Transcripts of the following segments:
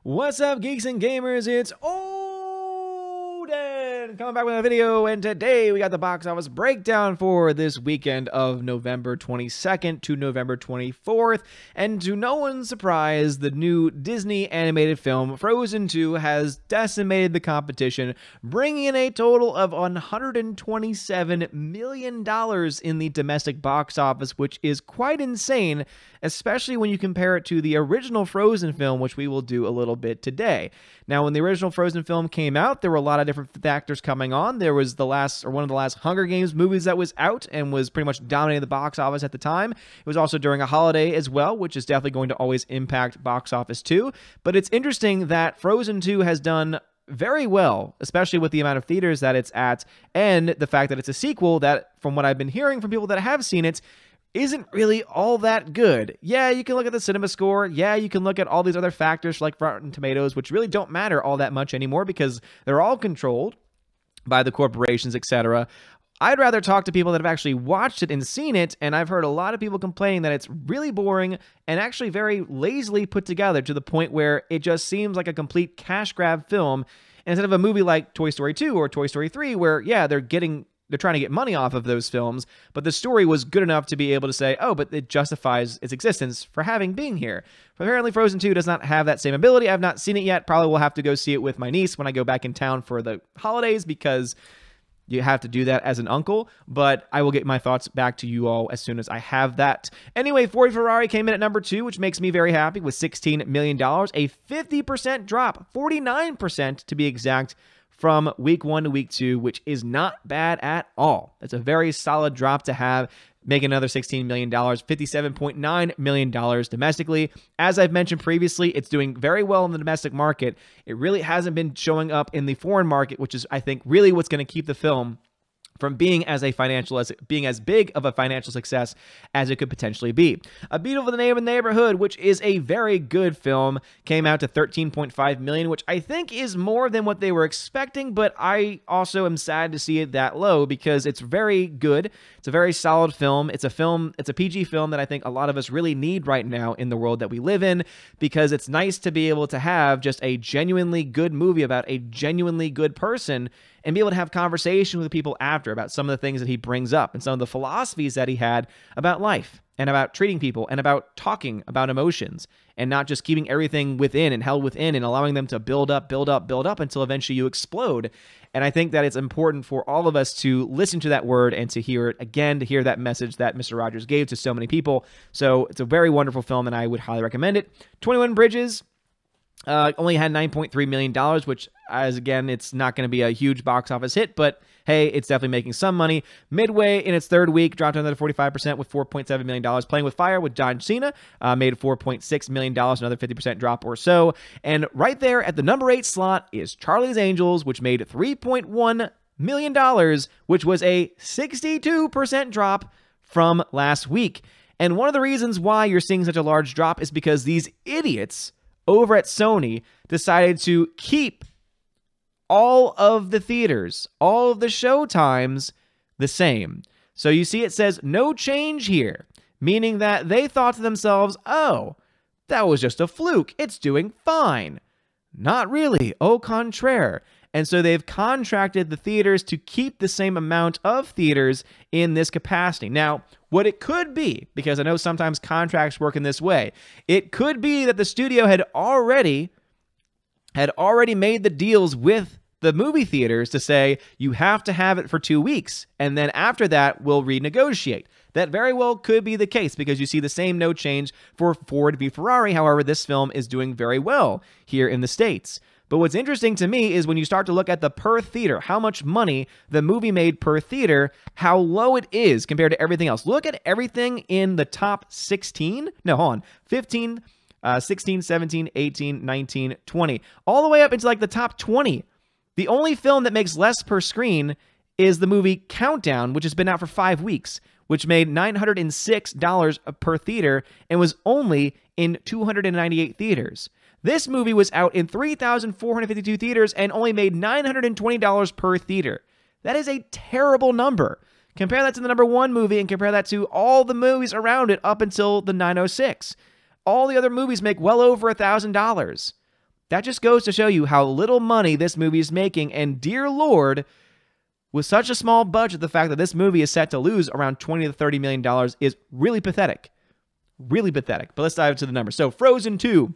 What's up, geeks and gamers? It's Odin coming back with a video, and today we got the box office breakdown for this weekend of November 22nd to November 24th. And to no one's surprise, the new Disney animated film Frozen 2 has decimated the competition, bringing in a total of $127 million in the domestic box office, which is quite insane, especially when you compare it to the original Frozen film, which we will do a little bit today. Now, when the original Frozen film came out, there were a lot of different factors coming on. There was one of the last Hunger Games movies that was out and was pretty much dominating the box office at the time. It was also during a holiday as well, which is definitely going to always impact box office too. But it's interesting that Frozen 2 has done very well, especially with the amount of theaters that it's at, and the fact that it's a sequel that, from what I've been hearing from people that have seen it, isn't really all that good. Yeah, you can look at the cinema score. Yeah, you can look at all these other factors like Rotten Tomatoes, which really don't matter all that much anymore because they're all controlled by the corporations, etc. I'd rather talk to people that have actually watched it and seen it, and I've heard a lot of people complaining that it's really boring and actually very lazily put together to the point where it just seems like a complete cash grab film instead of a movie like Toy Story 2 or Toy Story 3 where, yeah, they're trying to get money off of those films, but the story was good enough to be able to say, oh, but it justifies its existence for having been here. But apparently Frozen 2 does not have that same ability. I've not seen it yet. Probably will have to go see it with my niece when I go back in town for the holidays because you have to do that as an uncle, but I will get my thoughts back to you all as soon as I have that. Anyway, Ford Ferrari came in at number 2, which makes me very happy, with $16 million, a 50% drop, 49% to be exact, from week 1 to week 2, which is not bad at all. That's a very solid drop to have, making another $16 million, $57.9 million domestically. As I've mentioned previously, it's doing very well in the domestic market. It really hasn't been showing up in the foreign market, which is, I think, really what's going to keep the film from being as big of a financial success as it could potentially be. A Beautiful Day in the Neighborhood, which is a very good film, came out to $13.5 million, which I think is more than what they were expecting, but I also am sad to see it that low because it's very good. It's a very solid film. It's a PG film that I think a lot of us really need right now in the world that we live in, because it's nice to be able to have just a genuinely good movie about a genuinely good person and be able to have conversation with people after about some of the things that he brings up and some of the philosophies that he had about life and about treating people and about talking about emotions and not just keeping everything within and held within and allowing them to build up until eventually you explode. And I think that it's important for all of us to listen to that word and to hear it again, to hear that message that Mr. Rogers gave to so many people. So it's a very wonderful film and I would highly recommend it. 21 Bridges only had $9.3 million, which, as again, it's not going to be a huge box office hit, but hey, it's definitely making some money. Midway, in its third week, dropped another 45% with $4.7 million. Playing with Fire with John Cena made $4.6 million, another 50% drop or so. And right there at the number 8 slot is Charlie's Angels, which made $3.1 million, which was a 62% drop from last week. And one of the reasons why you're seeing such a large drop is because these idiots over at Sony decided to keep all of the theaters, all of the show times the same. So you see it says no change here, meaning that they thought to themselves, oh, that was just a fluke. It's doing fine. Not really. Au contraire. And so they've contracted the theaters to keep the same amount of theaters in this capacity. Now, what it could be, because I know sometimes contracts work in this way, it could be that the studio had already made the deals with the movie theaters to say, you have to have it for 2 weeks, and then after that, we'll renegotiate. That very well could be the case, because you see the same no change for Ford v Ferrari. However, this film is doing very well here in the States. But what's interesting to me is when you start to look at the per theater, how much money the movie made per theater, how low it is compared to everything else. Look at everything in the top 16. No, hold on. 15, 16, 17, 18, 19, 20. All the way up into like the top 20. The only film that makes less per screen is the movie Countdown, which has been out for 5 weeks, which made $906 per theater and was only in 298 theaters. This movie was out in 3,452 theaters and only made $920 per theater. That is a terrible number. Compare that to the number 1 movie and compare that to all the movies around it up until the 906. All the other movies make well over $1,000. That just goes to show you how little money this movie is making. And dear Lord, with such a small budget, the fact that this movie is set to lose around $20 to $30 million is really pathetic. Really pathetic. But let's dive into the numbers. So Frozen 2,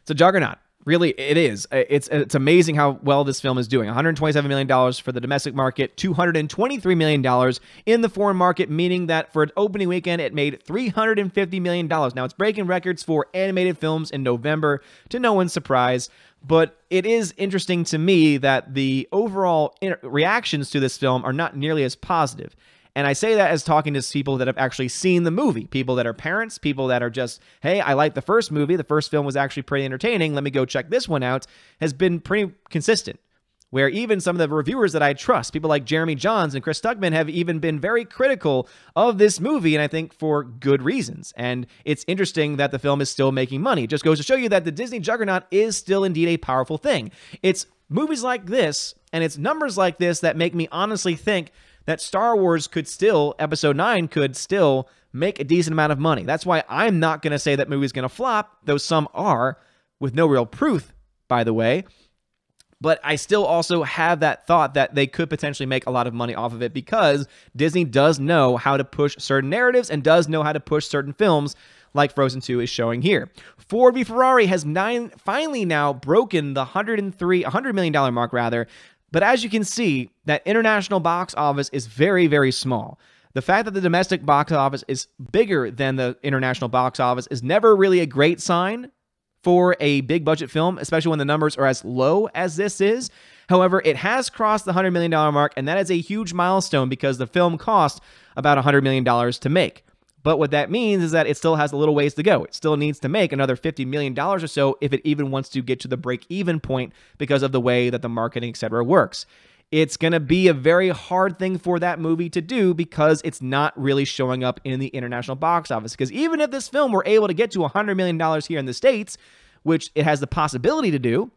it's a juggernaut. Really, it is. It's amazing how well this film is doing. $127 million for the domestic market, $223 million in the foreign market, meaning that for an opening weekend, it made $350 million. Now, it's breaking records for animated films in November, to no one's surprise. But it is interesting to me that the overall reactions to this film are not nearly as positive. And I say that as talking to people that have actually seen the movie, people that are parents, people that are just, hey, I like the first movie. The first film was actually pretty entertaining. Let me go check this one out, has been pretty consistent. Where even some of the reviewers that I trust, people like Jeremy Johns and Chris Stuckman, have even been very critical of this movie, and I think for good reasons. And it's interesting that the film is still making money. It just goes to show you that the Disney juggernaut is still indeed a powerful thing. It's movies like this, and it's numbers like this that make me honestly think that Star Wars could still, Episode 9 could still make a decent amount of money. That's why I'm not going to say that movie's going to flop, though some are, with no real proof, by the way. But I still also have that thought that they could potentially make a lot of money off of it because Disney does know how to push certain narratives and does know how to push certain films like Frozen 2 is showing here. Ford v Ferrari has finally now broken the $100 million mark, rather. But as you can see, that international box office is very, very small. The fact that the domestic box office is bigger than the international box office is never really a great sign for a big budget film, especially when the numbers are as low as this is. However, it has crossed the $100 million mark, and that is a huge milestone because the film cost about $100 million to make. But what that means is that it still has a little ways to go. It still needs to make another $50 million or so if it even wants to get to the break-even point because of the way that the marketing, etc. works. It's going to be a very hard thing for that movie to do because it's not really showing up in the international box office. Because even if this film were able to get to $100 million here in the States, which it has the possibility to do,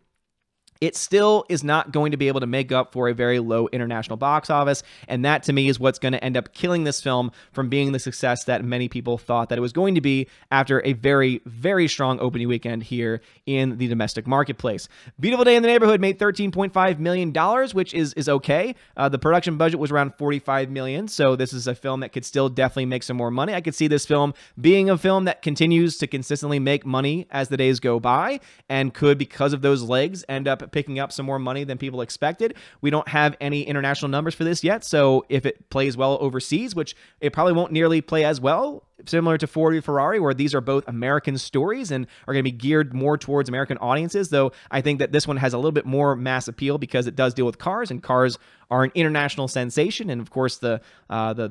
it still is not going to be able to make up for a very low international box office. And that, to me, is what's going to end up killing this film from being the success that many people thought that it was going to be after a very, very strong opening weekend here in the domestic marketplace. Beautiful Day in the Neighborhood made $13.5 million, which is okay. The production budget was around $45 million, so this is a film that could still definitely make some more money. I could see this film being a film that continues to consistently make money as the days go by and could, because of those legs, end up picking up some more money than people expected. We don't have any international numbers for this yet, so if it plays well overseas, which it probably won't nearly play as well, similar to Ford v Ferrari, where these are both American stories and are going to be geared more towards American audiences, though I think that this one has a little bit more mass appeal because it does deal with cars, and cars are an international sensation. And of course, the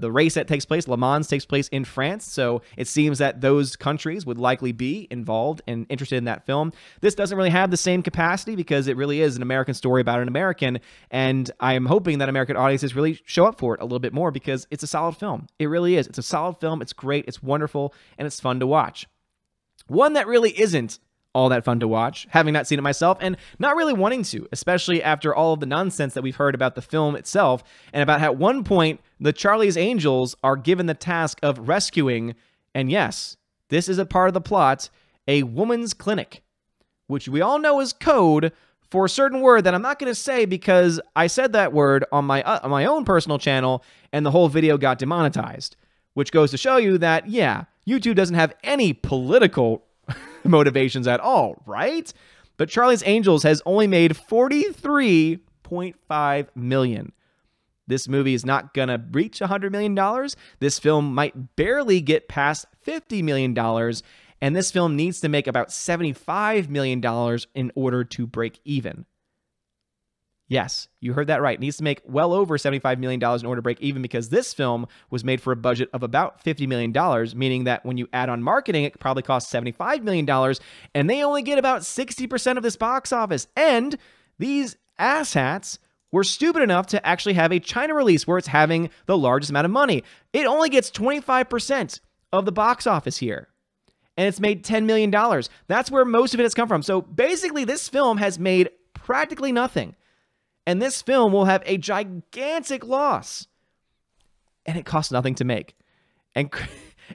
race that takes place, Le Mans, takes place in France, so it seems that those countries would likely be involved and interested in that film. This doesn't really have the same capacity because it really is an American story about an American, and I am hoping that American audiences really show up for it a little bit more because it's a solid film. It really is. It's a solid film. It's great. It's wonderful, and it's fun to watch. One that really isn't all that fun to watch, having not seen it myself and not really wanting to, especially after all of the nonsense that we've heard about the film itself and about how at one point the Charlie's Angels are given the task of rescuing, and yes, this is a part of the plot, a woman's clinic, which we all know is code for a certain word that I'm not going to say because I said that word on my own personal channel and the whole video got demonetized, which goes to show you that, yeah, YouTube doesn't have any political motivations at all, right? But Charlie's Angels has only made $43.5 million. This movie is not going to reach $100 million. This film might barely get past $50 million. And this film needs to make about $75 million in order to break even. Yes, you heard that right. It needs to make well over $75 million in order to break even because this film was made for a budget of about $50 million, meaning that when you add on marketing, it probably costs $75 million, and they only get about 60% of this box office. And these asshats were stupid enough to actually have a China release where it's having the largest amount of money. It only gets 25% of the box office here, and it's made $10 million. That's where most of it has come from. So basically, this film has made practically nothing. And this film will have a gigantic loss. And it costs nothing to make. And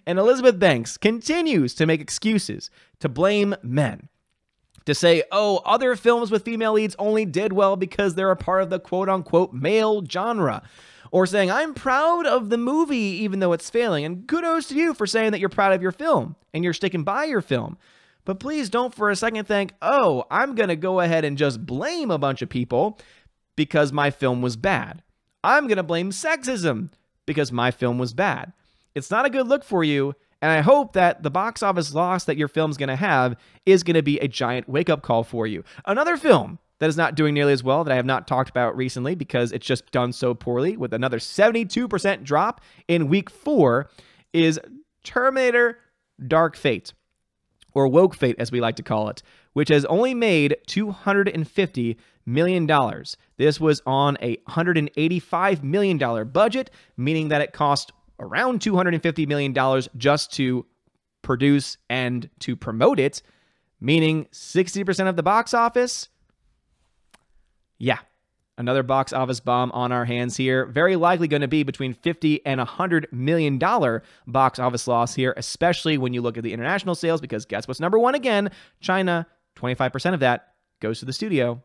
Elizabeth Banks continues to make excuses to blame men. to say, oh, other films with female leads only did well because they're a part of the quote-unquote male genre. Or saying, I'm proud of the movie even though it's failing. And kudos to you for saying that you're proud of your film and you're sticking by your film. But please don't for a second think, oh, I'm going to go ahead and just blame a bunch of people because my film was bad. I'm going to blame sexism because my film was bad. It's not a good look for you. And I hope that the box office loss that your film's going to have is going to be a giant wake-up call for you. Another film that is not doing nearly as well that I have not talked about recently because it's just done so poorly with another 72% drop in week 4 is Terminator Dark Fate, or Woke Fate as we like to call it, which has only made $250 million. This was on a $185 million budget, meaning that it cost around $250 million just to produce and to promote it, meaning 60% of the box office. Yeah, another box office bomb on our hands here. Very likely going to be between $50 and $100 million box office loss here, especially when you look at the international sales, because guess what's number one again? China, 25% of that goes to the studio.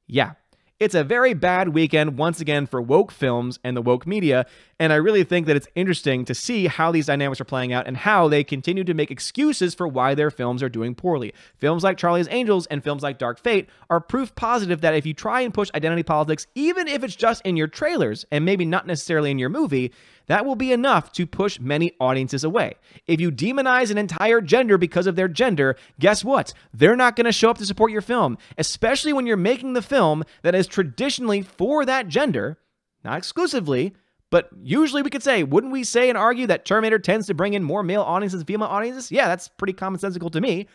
Yeah, it's a very bad weekend once again for woke films and the woke media, and I really think that it's interesting to see how these dynamics are playing out and how they continue to make excuses for why their films are doing poorly. Films like Charlie's Angels and films like Dark Fate are proof positive that if you try and push identity politics, even if it's just in your trailers and maybe not necessarily in your movie, that will be enough to push many audiences away. If you demonize an entire gender because of their gender, guess what? They're not going to show up to support your film, especially when you're making the film that is traditionally for that gender, not exclusively, but usually we could say, wouldn't we say and argue that Terminator tends to bring in more male audiences than female audiences? Yeah, that's pretty commonsensical to me.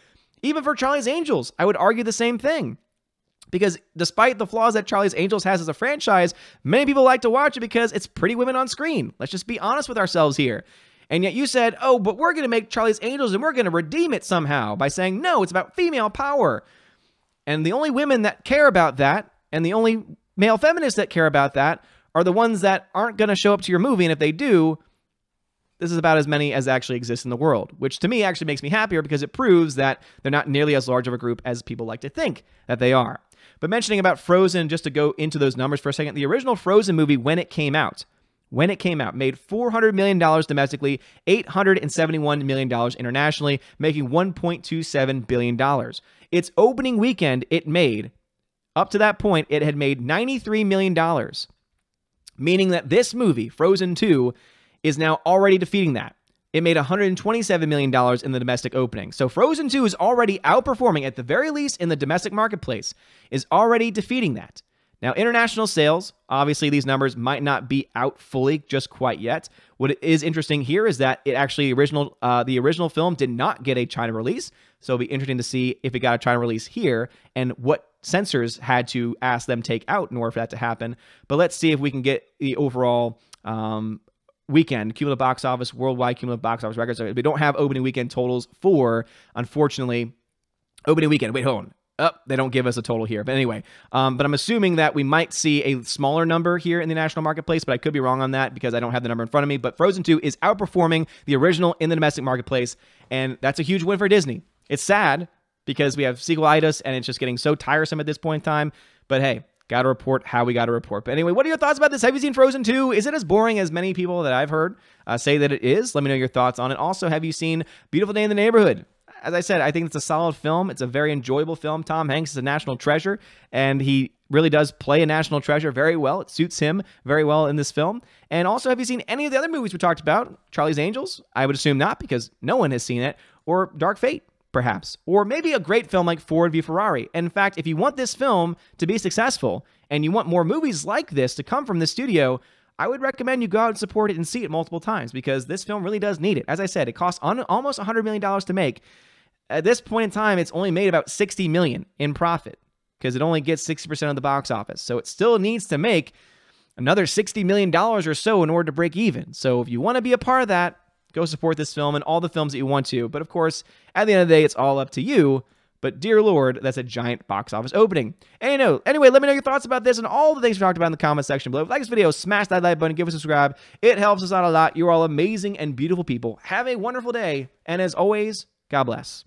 Even for Charlie's Angels, I would argue the same thing. Because despite the flaws that Charlie's Angels has as a franchise, many people like to watch it because it's pretty women on screen. Let's just be honest with ourselves here. And yet you said, oh, but we're going to make Charlie's Angels and we're going to redeem it somehow by saying, no, it's about female power. And the only women that care about that and the only male feminists that care about that are the ones that aren't going to show up to your movie. And if they do, this is about as many as actually exist in the world, which to me actually makes me happier because it proves that they're not nearly as large of a group as people like to think that they are. But mentioning about Frozen, just to go into those numbers for a second, the original Frozen movie, when it came out, made $400 million domestically, $871 million internationally, making $1.27 billion. Its opening weekend, up to that point, it had made $93 million, meaning that this movie, Frozen 2, is now already defeating that. It made $127 million in the domestic opening. So Frozen 2 is already outperforming, at the very least in the domestic marketplace, is already defeating that. Now, international sales, obviously these numbers might not be out fully just quite yet. What is interesting here is that it actually, the original film did not get a China release. So it'll be interesting to see if it got a China release here and what censors had to ask them take out in order for that to happen. But let's see if we can get the overall weekend cumulative box office, worldwide cumulative box office records. We don't have opening weekend totals for, unfortunately, opening weekend. Wait, hold on. They don't give us a total here. But anyway, but I'm assuming that we might see a smaller number here in the national marketplace, but I could be wrong on that because I don't have the number in front of me. But Frozen 2 is outperforming the original in the domestic marketplace, and that's a huge win for Disney. It's sad because we have sequelitis, and it's just getting so tiresome at this point in time. But hey, got to report how we got to report. But anyway, what are your thoughts about this? Have you seen Frozen 2? Is it as boring as many people that I've heard say that it is? Let me know your thoughts on it. Also, have you seen Beautiful Day in the Neighborhood? As I said, I think it's a solid film. It's a very enjoyable film. Tom Hanks is a national treasure, and he really does play a national treasure very well. It suits him very well in this film. And also, have you seen any of the other movies we talked about? Charlie's Angels? I would assume not, because no one has seen it. Or Dark Fate, perhaps. Or maybe a great film like Ford v. Ferrari. And in fact, if you want this film to be successful, and you want more movies like this to come from the studio, I would recommend you go out and support it and see it multiple times, because this film really does need it. As I said, it costs almost $100 million to make. At this point in time, it's only made about $60 million in profit because it only gets 60% of the box office. So it still needs to make another $60 million or so in order to break even. So if you want to be a part of that, go support this film and all the films that you want to. But of course, at the end of the day, it's all up to you. But dear Lord, that's a giant box office opening. And anyway, let me know your thoughts about this and all the things we talked about in the comment section below. If you like this video, smash that like button, give us a subscribe. It helps us out a lot. You're all amazing and beautiful people. Have a wonderful day. And as always, God bless.